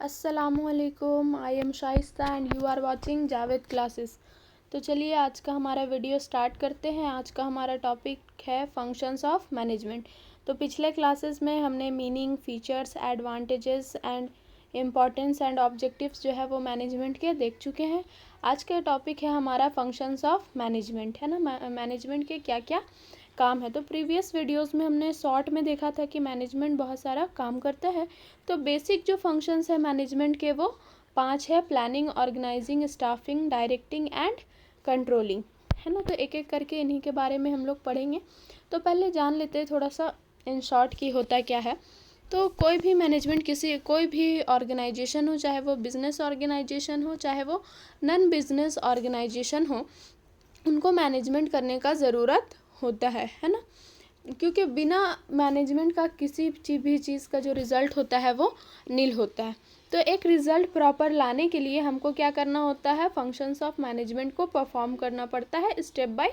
अस्सलामुअलैकुम, I am Shaista and you are watching Javed classes. तो चलिए आज का हमारा वीडियो स्टार्ट करते हैं। आज का हमारा टॉपिक है फंक्शंस ऑफ मैनेजमेंट। तो पिछले क्लासेस में हमने meaning, features, advantages and importance and objectives जो है वो मैनेजमेंट के देख चुके हैं। आज का टॉपिक है हमारा फंक्शंस ऑफ मैनेजमेंट, है ना। मैनेजमेंट के क्या क्या काम है। तो प्रीवियस वीडियोस में हमने शॉर्ट में देखा था कि मैनेजमेंट बहुत सारा काम करता है। तो बेसिक जो फंक्शंस है मैनेजमेंट के वो 5 है: planning, organizing, staffing, directing and controlling, है ना। तो एक एक करके इन्हीं के बारे में हम लोग पढ़ेंगे। तो पहले जान लेते हैं थोड़ा सा इन शॉर्ट की होता क्या है। तो कोई भी मैनेजमेंट, कोई भी ऑर्गेनाइजेशन हो, चाहे वो बिजनेस ऑर्गेनाइजेशन हो, चाहे वो नॉन बिजनेस ऑर्गेनाइजेशन हो, उनको मैनेजमेंट करने का ज़रूरत होता है ना। क्योंकि बिना मैनेजमेंट का किसी भी चीज़ का जो रिज़ल्ट होता है वो नील होता है। तो एक रिज़ल्ट प्रॉपर लाने के लिए हमको क्या करना होता है, फंक्शंस ऑफ मैनेजमेंट को परफॉर्म करना पड़ता है स्टेप बाय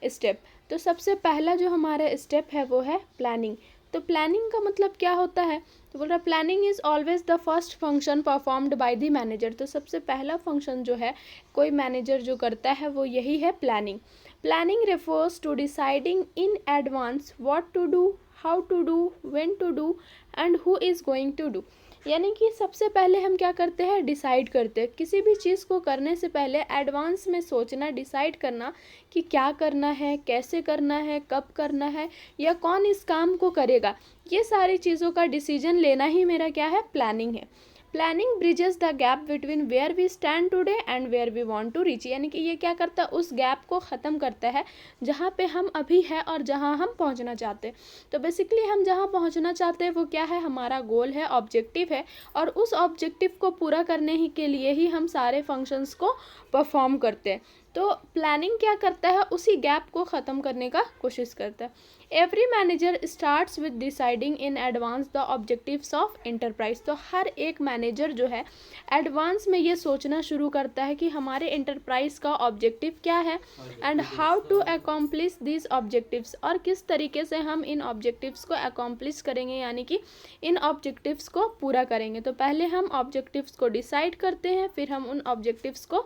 स्टेप। तो सबसे पहला जो हमारा स्टेप है वो है प्लानिंग। तो प्लानिंग का मतलब क्या होता है, तो बोल रहा planning is always the first function performed by the manager. तो सबसे पहला फंक्शन जो है कोई मैनेजर जो करता है वो यही है planning. Planning refers to deciding in advance what to do, how to do, when to do and who is going to do। यानी कि सबसे पहले हम क्या करते हैं, डिसाइड करते हैं। किसी भी चीज़ को करने से पहले एडवांस में सोचना, डिसाइड करना कि क्या करना है, कैसे करना है, कब करना है या कौन इस काम को करेगा। ये सारी चीज़ों का डिसीजन लेना ही मेरा क्या है, प्लानिंग है। Planning bridges the gap between where we stand today and where we want to reach. यानी कि ये क्या करता है, उस गैप को ख़त्म करता है जहाँ पे हम अभी है और जहाँ हम पहुँचना चाहते हैं। तो बेसिकली हम जहाँ पहुँचना चाहते हैं वो क्या है, हमारा गोल है, ऑब्जेक्टिव है। और उस ऑब्जेक्टिव को पूरा करने ही के लिए ही हम सारे फंक्शंस को परफॉर्म करते हैं। तो प्लानिंग क्या करता है, उसी गैप को ख़त्म करने का कोशिश करता है। Every manager starts with deciding in advance the objectives of enterprise. तो हर एक मैनेजर जो है एडवांस में ये सोचना शुरू करता है कि हमारे एंटरप्राइज का ऑब्जेक्टिव क्या है and how to accomplish this objectives, और किस तरीके से हम इन ऑब्जेक्टिव्स को अकॉम्प्लिश करेंगे, यानी कि इन ऑब्जेक्टिव्स को पूरा करेंगे। तो पहले हम ऑब्जेक्टिव्स को डिसाइड करते हैं, फिर हम उन ऑब्जेक्टिव्स को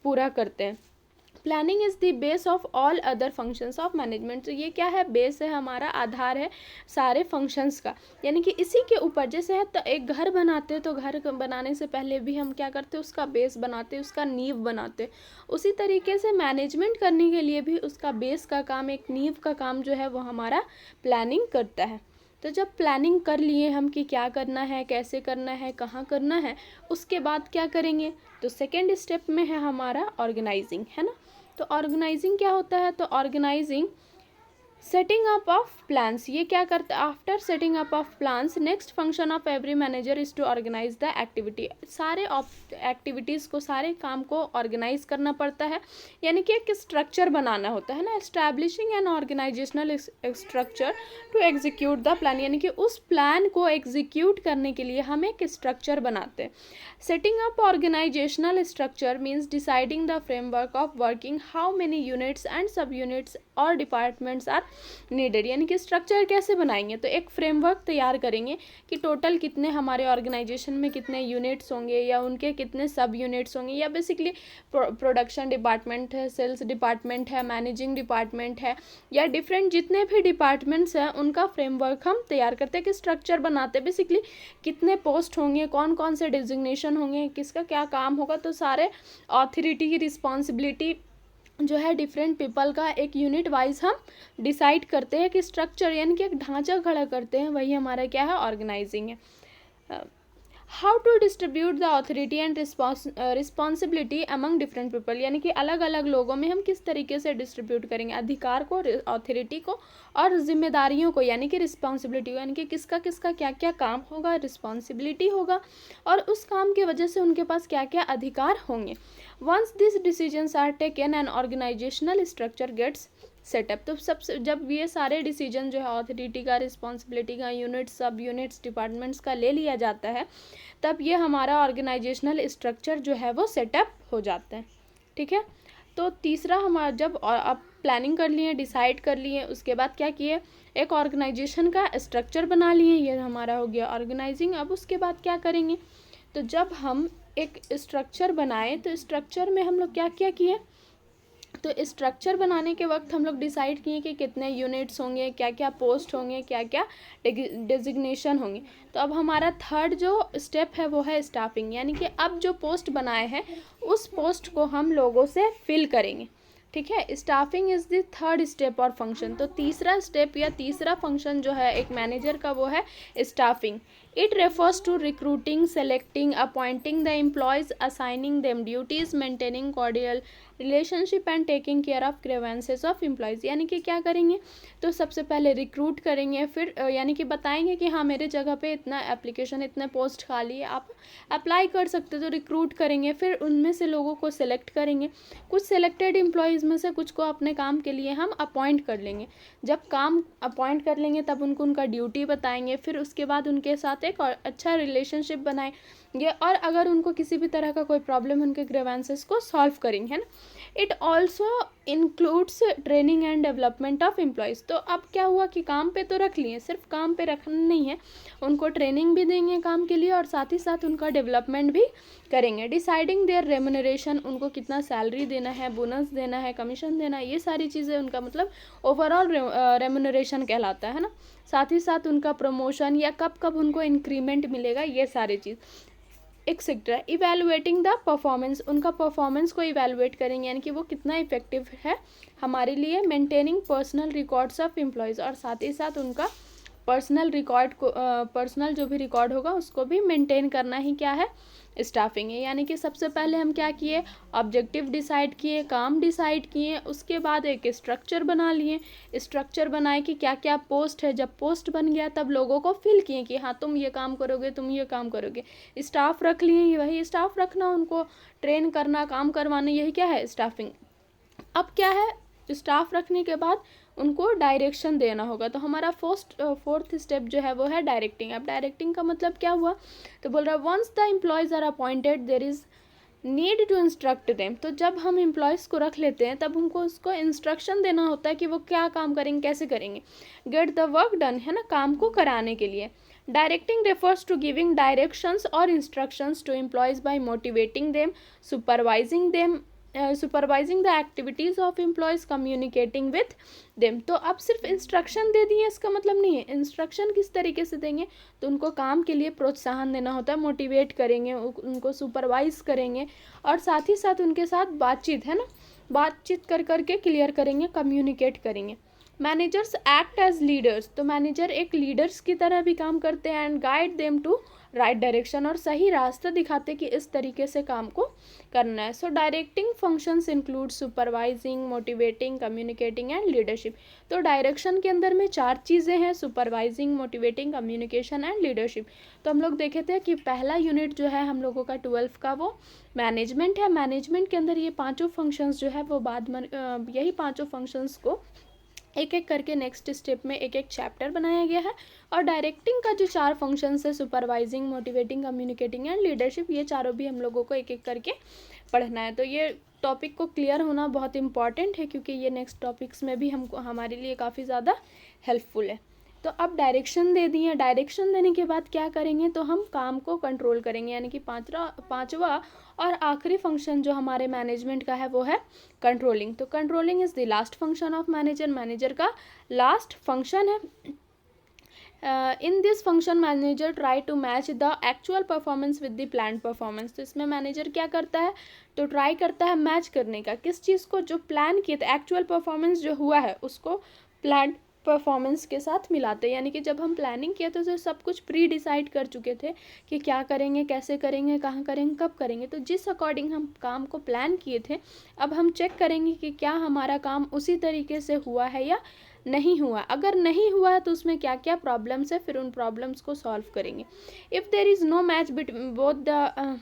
पूरा करते हैं। Planning is the base of all other functions of management. तो ये क्या है, बेस है, हमारा आधार है सारे फंक्शंस का। यानी कि इसी के ऊपर, जैसे है तो एक घर बनाते हैं तो घर बनाने से पहले भी हम क्या करते हैं, उसका बेस बनाते हैं, उसका नींव बनाते हैं। उसी तरीके से मैनेजमेंट करने के लिए भी उसका बेस का काम, एक नींव का काम जो है वो हमारा प्लानिंग करता है। तो जब प्लानिंग कर लिए हम कि क्या करना है, कैसे करना है, कहाँ करना है, उसके बाद क्या करेंगे, तो सेकेंड स्टेप में है हमारा ऑर्गेनाइजिंग, है ना। तो ऑर्गेनाइजिंग क्या होता है, तो organizing setting up of plans. ये क्या करता है, after setting up of plans next function of every manager is to organize the activity. सारे एक्टिविटीज़ को, सारे काम को ऑर्गेनाइज करना पड़ता है, यानी कि एक स्ट्रक्चर बनाना होता है ना। Establishing an organizational structure to execute the plan, यानी कि उस प्लान को एग्जीक्यूट करने के लिए हम एक स्ट्रक्चर बनाते हैं। Setting up organizational structure means deciding the framework of working, how many units and sub units और डिपार्टमेंट्स आर नीडेड। यानी कि स्ट्रक्चर कैसे बनाएंगे, तो एक फ्रेमवर्क तैयार करेंगे कि टोटल कितने हमारे ऑर्गेनाइजेशन में कितने यूनिट्स होंगे या उनके कितने सब यूनिट्स होंगे, या बेसिकली प्रोडक्शन डिपार्टमेंट है, सेल्स डिपार्टमेंट है, मैनेजिंग डिपार्टमेंट है, या डिफरेंट जितने भी डिपार्टमेंट्स हैं उनका फ्रेमवर्क हम तैयार करते हैं, कि स्ट्रक्चर बनाते हैं। बेसिकली कितने पोस्ट होंगे, कौन कौन से डिजिग्नेशन होंगे, किसका क्या काम होगा, तो सारे अथॉरिटी की रिस्पॉन्सिबिलिटी जो है डिफरेंट पीपल का एक यूनिट वाइज हम डिसाइड करते हैं, कि स्ट्रक्चर यानी कि एक ढांचा खड़ा करते हैं, वही हमारा क्या है, ऑर्गेनाइजिंग है। How to distribute the authority and responsibility among different people, यानी कि अलग अलग लोगों में हम किस तरीके से डिस्ट्रीब्यूट करेंगे अधिकार को, अथॉरिटी को और जिम्मेदारियों को, यानी कि रिस्पॉन्सिबिलिटी को, यानी कि किसका किसका क्या क्या काम होगा, रिस्पॉन्सिबिलिटी होगा, और उस काम की वजह से उनके पास क्या क्या अधिकार होंगे। Once this decisions are taken an organizational structure gets set up. तो सबसे जब ये सारे डिसीजन जो है अथॉरिटी का, रिस्पॉन्सिबिलिटी का, यूनिट्स, सब यूनिट्स, डिपार्टमेंट्स का ले लिया जाता है, तब ये हमारा ऑर्गेनाइजेशनल स्ट्रक्चर जो है वो सेटअप हो जाता है। ठीक है। तो तीसरा हमारा, जब अब प्लानिंग कर लिए, डिसाइड कर लिए, उसके बाद क्या किए, एक ऑर्गेनाइजेशन का स्ट्रक्चर बना लिए, ये हमारा हो गया ऑर्गेनाइजिंग। अब उसके बाद क्या करेंगे, तो जब हम एक स्ट्रक्चर बनाए तो स्ट्रक्चर में हम लोग क्या क्या किए, तो स्ट्रक्चर बनाने के वक्त हम लोग डिसाइड किए कि कितने यूनिट्स होंगे, क्या क्या पोस्ट होंगे, क्या क्या डेजिग्नेशन होंगे। तो अब हमारा थर्ड जो स्टेप है वो है स्टाफिंग, यानी कि अब जो पोस्ट बनाए हैं उस पोस्ट को हम लोगों से फिल करेंगे। ठीक है, staffing is the third step और फंक्शन। तो तीसरा स्टेप या तीसरा फंक्शन जो है एक मैनेजर का वो है staffing. It refers to recruiting, selecting, appointing the employees, assigning them duties, maintaining cordial relationship and taking care of grievances of employees. यानी कि क्या करेंगे, तो सबसे पहले रिक्रूट करेंगे, फिर यानी कि बताएंगे कि हाँ मेरे जगह पे इतना एप्लीकेशन, इतने पोस्ट खाली है, आप अप्लाई कर सकते हो। तो रिक्रूट करेंगे, फिर उनमें से लोगों को सिलेक्ट करेंगे, कुछ सिलेक्टेड एम्प्लॉयज़ में से कुछ को अपने काम के लिए हम अपॉइंट कर लेंगे। जब काम अपॉइंट कर लेंगे तब उनको उनका ड्यूटी बताएंगे, फिर उसके बाद उनके साथ एक और अच्छा रिलेशनशिप बनाएंगे, और अगर उनको किसी भी तरह का कोई प्रॉब्लम, उनके ग्रीवेंसेस को सॉल्व करेंगे, है ना। It also includes training and development of employees. तो अब क्या हुआ कि काम पे तो रख लिए, सिर्फ काम पे रखना नहीं है, उनको ट्रेनिंग भी देंगे काम के लिए और साथ ही साथ उनका डेवलपमेंट भी करेंगे। डिसाइडिंग देयर रेम्यूनरेशन, उनको कितना सैलरी देना है, बोनस देना है, कमीशन देना है, ये सारी चीज़ें उनका मतलब ओवरऑल रेम्यूनरेशन कहलाता है ना। साथ ही साथ उनका प्रमोशन या कब कब उनको इंक्रीमेंट मिलेगा, ये सारी चीज़। एक्सेट्रा। इवेलुएटिंग द परफॉर्मेंस, उनका परफॉर्मेंस को इवेलुएट करेंगे, यानी कि वो कितना इफेक्टिव है हमारे लिए। Maintaining personal records of employees, और साथ ही साथ उनका पर्सनल रिकॉर्ड को पर्सनल जो भी रिकॉर्ड होगा उसको भी मेंटेन करना ही क्या है, स्टाफिंग है। यानी कि सबसे पहले हम क्या किए, ऑब्जेक्टिव डिसाइड किए, काम डिसाइड किए, उसके बाद एक स्ट्रक्चर बना लिए, स्ट्रक्चर बनाए कि क्या क्या पोस्ट है। जब पोस्ट बन गया तब लोगों को फिल किए कि हाँ तुम ये काम करोगे, तुम ये काम करोगे। स्टाफ रख लिए, वही स्टाफ रखना, उनको ट्रेन करना, काम करवाना, यही क्या है, स्टाफिंग। अब क्या है, स्टाफ रखने के बाद उनको डायरेक्शन देना होगा। तो हमारा फोर्थ स्टेप जो है वो है डायरेक्टिंग। अब डायरेक्टिंग का मतलब क्या हुआ, तो बोल रहा है once the employees are appointed there is need to instruct them. तो जब हम एम्प्लॉयज़ को रख लेते हैं तब हमको उसको इंस्ट्रक्शन देना होता है कि वो क्या काम करेंगे, कैसे करेंगे, गेट द वर्क डन, है ना, काम को कराने के लिए। Directing refers to giving directions और instructions to employees by motivating them, supervising the activities of employees, communicating with them. तो अब सिर्फ इंस्ट्रक्शन दे दिए इसका मतलब नहीं है। इंस्ट्रक्शन किस तरीके से देंगे, तो उनको काम के लिए प्रोत्साहन देना होता है, मोटिवेट करेंगे, उनको सुपरवाइज करेंगे, और साथ ही साथ उनके साथ बातचीत, है ना, बातचीत कर करके क्लियर करेंगे, कम्युनिकेट करेंगे। मैनेजर्स एक्ट एज लीडर्स, तो मैनेजर एक लीडर्स की तरह भी काम करते हैं, and guide them to right direction, और सही रास्ता दिखाते कि इस तरीके से काम को करना है। So directing functions include supervising, motivating, communicating and leadership. तो डायरेक्शन के अंदर में 4 चीज़ें हैं, supervising, motivating, communication and leadership. तो हम लोग देखे थे कि पहला यूनिट जो है हम लोगों का 12th का वो मैनेजमेंट है। मैनेजमेंट के अंदर ये 5 फंक्शंस जो है वो बाद में यही 5 फंक्शंस को एक एक करके नेक्स्ट स्टेप में एक एक चैप्टर बनाया गया है। और डायरेक्टिंग का जो 4 फंक्शंस है, supervising, motivating, communicating and leadership, ये चारों भी हम लोगों को एक एक करके पढ़ना है। तो ये टॉपिक को क्लियर होना बहुत इंपॉर्टेंट है, क्योंकि ये नेक्स्ट टॉपिक्स में भी हमको हमारे लिए काफ़ी ज़्यादा हेल्पफुल है। तो अब डायरेक्शन दे दिए, डायरेक्शन देने के बाद क्या करेंगे, तो हम काम को कंट्रोल करेंगे। यानी कि पांचवा और आखिरी फंक्शन जो हमारे मैनेजमेंट का है वो है कंट्रोलिंग। तो controlling is the last function of manager, manager का लास्ट फंक्शन है। In this function manager try to match the actual performance with the plan performance. तो इसमें मैनेजर क्या करता है, तो ट्राई करता है मैच करने का, किस चीज़ को, जो प्लान किए थे, एक्चुअल परफॉर्मेंस जो हुआ है उसको प्लान परफॉर्मेंस के साथ मिलाते हैं। यानी कि जब हम प्लानिंग किए थे तो सब कुछ प्री डिसाइड कर चुके थे कि क्या करेंगे, कैसे करेंगे, कहाँ करेंगे, कब करेंगे। तो जिस अकॉर्डिंग हम काम को प्लान किए थे, अब हम चेक करेंगे कि क्या हमारा काम उसी तरीके से हुआ है या नहीं हुआ। अगर नहीं हुआ है तो उसमें क्या क्या प्रॉब्लम्स है, फिर उन प्रॉब्लम्स को सॉल्व करेंगे। If there is no match between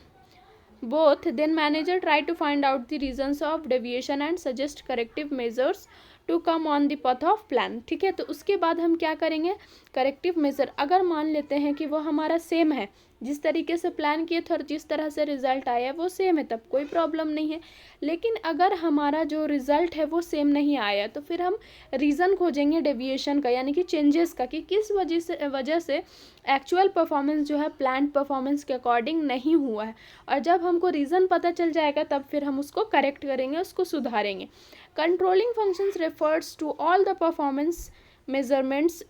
both then manager try to find out the reasons of deviation and suggest corrective measures to come on the path of plan। ठीक है, तो उसके बाद हम क्या करेंगे, करेक्टिव मेजर, अगर मान लेते हैं कि वो हमारा सेम है, जिस तरीके से प्लान किए थे और जिस तरह से रिजल्ट आया वो सेम है, तब कोई प्रॉब्लम नहीं है। लेकिन अगर हमारा जो रिजल्ट है वो सेम नहीं आया तो फिर हम रीज़न खोजेंगे डेविएशन का, यानी कि चेंजेस का, कि किस वजह से एक्चुअल परफॉर्मेंस जो है प्लान परफॉर्मेंस के अकॉर्डिंग नहीं हुआ है। और जब हमको रीज़न पता चल जाएगा तब फिर हम उसको करेक्ट करेंगे, उसको सुधारेंगे। Controlling functions refers to all the performance measurements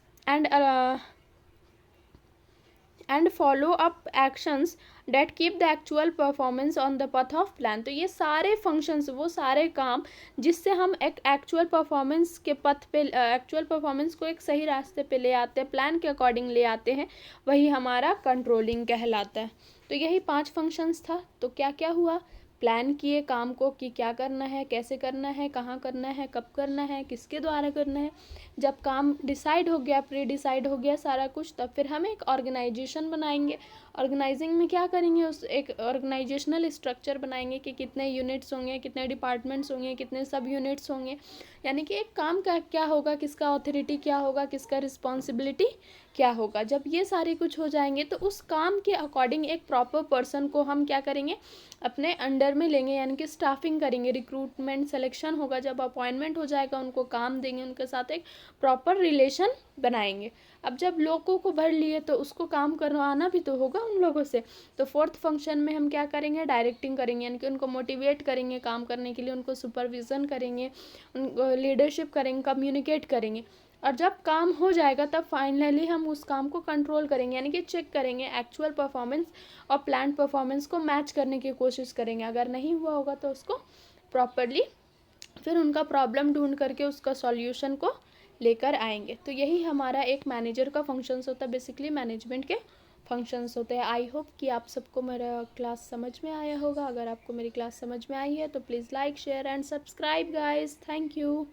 and follow up actions that keep the actual performance on the path of plan. तो ये सारे फंक्शंस, वो सारे काम जिससे हम एक एक्चुअल परफॉर्मेंस के पथ पे, एक्चुअल परफॉर्मेंस को एक सही रास्ते पे ले आते हैं, प्लान के अकॉर्डिंग ले आते हैं, वही हमारा कंट्रोलिंग कहलाता है। तो यही 5 फंक्शंस था। तो क्या क्या हुआ, प्लान किए काम को कि क्या करना है, कैसे करना है, कहाँ करना है, कब करना है, किसके द्वारा करना है। जब काम डिसाइड हो गया, प्री डिसाइड हो गया सारा कुछ, तब फिर हम एक ऑर्गेनाइजेशन बनाएंगे। ऑर्गेनाइजिंग में क्या करेंगे, उस एक ऑर्गेनाइजेशनल स्ट्रक्चर बनाएंगे कि कितने यूनिट्स होंगे, कितने डिपार्टमेंट्स होंगे, कितने सब यूनिट्स होंगे, यानी कि एक काम का क्या होगा, किसका ऑथोरिटी क्या होगा, किसका रिस्पॉन्सिबिलिटी क्या होगा। जब ये सारे कुछ हो जाएंगे तो उस काम के अकॉर्डिंग एक प्रॉपर पर्सन को हम क्या करेंगे, अपने अंडर में लेंगे, यानी कि स्टाफिंग करेंगे, रिक्रूटमेंट सिलेक्शन होगा, जब अपॉइंटमेंट हो जाएगा उनको काम देंगे, उनके साथ एक प्रॉपर रिलेशन बनाएंगे। अब जब लोगों को भर लिए तो उसको काम करवाना भी तो होगा उन लोगों से। तो 4th फंक्शन में हम क्या करेंगे, डायरेक्टिंग करेंगे, यानी कि उनको मोटिवेट करेंगे काम करने के लिए, उनको सुपरविज़न करेंगे, उनको लीडरशिप करेंगे, कम्युनिकेट करेंगे। और जब काम हो जाएगा तब फाइनली हम उस काम को कंट्रोल करेंगे, यानी कि चेक करेंगे एक्चुअल परफॉर्मेंस और प्लान परफॉर्मेंस को मैच करने की कोशिश करेंगे। अगर नहीं हुआ होगा तो उसको प्रॉपरली फिर उनका प्रॉब्लम ढूंढ करके उसका सॉल्यूशन को लेकर आएंगे। तो यही हमारा एक मैनेजर का फंक्शंस होता है, बेसिकली मैनेजमेंट के फंक्शंस होते हैं। आई होप कि आप सबको मेरा क्लास समझ में आया होगा। अगर आपको मेरी क्लास समझ में आई है तो please like, share and subscribe guys. Thank you.